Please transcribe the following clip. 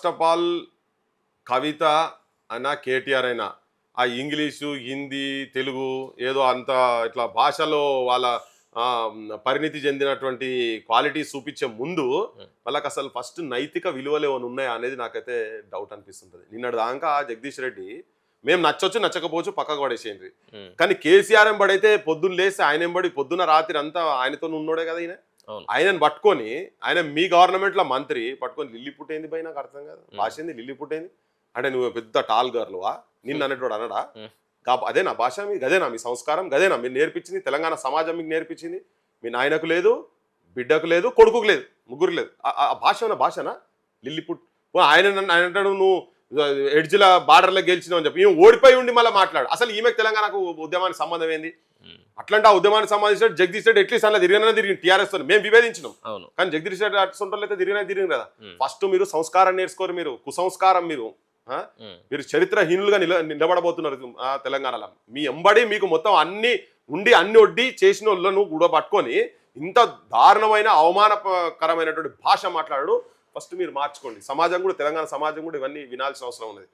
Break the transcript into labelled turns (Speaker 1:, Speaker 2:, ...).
Speaker 1: First of all కవిత అయినా కేటీఆర్ అయినా ఆ ఇంగ్లీషు హిందీ తెలుగు ఏదో అంత ఇట్లా భాషలో వాళ్ళ పరిణితి చెందినటువంటి క్వాలిటీ చూపించే ముందు వాళ్ళకి అసలు ఫస్ట్ నైతిక విలువలు ఏమైనా ఉన్నాయా అనేది నాకైతే డౌట్ అనిపిస్తుంటుంది. నిన్నటి దాకా జగదీష్ రెడ్డి మేము నచ్చొచ్చు నచ్చకపోవచ్చు పక్కకు పడేసేయండి, కానీ కేసీఆర్ ఎంబడైతే పొద్దున్న లేసి ఆయన ఎంబడి పొద్దున్న రాత్రి అంతా ఆయనతో ఉన్నోడే కదా ఈయన. ఆయనను పట్టుకొని ఆయన మీ గవర్నమెంట్లో మంత్రి పట్టుకొని లిల్లీ పుట్టేంది పోయి నాకు అర్థం కాదు. భాష ఏంది లిల్లీ పుట్టేంది అంటే నువ్వు పెద్ద టాల్ గర్లువా నిన్ను అనేటోడు అనడా? అదేనా భాష మీ గదేనా మీ సంస్కారం గదేనా మీరు నేర్పించింది? తెలంగాణ సమాజం మీకు నేర్పించింది. మీ నాయనకు లేదు, బిడ్డకు లేదు, కొడుకుకు లేదు, ముగ్గురు లేదు. ఆ భాష ఉన్న భాషనా లిల్లీ పుట్? ఆయన అంటాడు నువ్వు ఎడ్జిల బార్డర్లో గెలిచినావు అని చెప్పి ఈమె ఓడిపోయి ఉండి మళ్ళీ మాట్లాడు. అసలు ఈమెకు తెలంగాణకు ఉద్యమానికి సంబంధం ఏంది? అట్లాంటి ఆ ఉద్యమానికి సంబంధించిన జగదీష్ రెడ్డి ఎట్లీస్ట్ అలా తిరిగిన టీఆర్ఎస్ తో మేము విభేదించినాం, కానీ జగదీష్ రెడ్డి అట్లా అయితే తిరిగిన కదా. ఫస్ట్ మీరు సంస్కారం నేర్చుకోరు, మీరు కుసంస్కారం, మీరు చరిత్రహీనులుగా నిలబడబోతున్నారు తెలంగాణలో. మీ ఎంబడి మీకు మొత్తం అన్ని ఉండి అన్ని ఒడ్డి చేసిన వాళ్ళను కూడా పట్టుకొని ఇంత దారుణమైన అవమానకరమైనటువంటి భాష మాట్లాడు. ఫస్ట్ మీరు మార్చుకోండి. సమాజం కూడా, తెలంగాణ సమాజం కూడా ఇవన్నీ వినాల్సిన అవసరం ఉన్నది.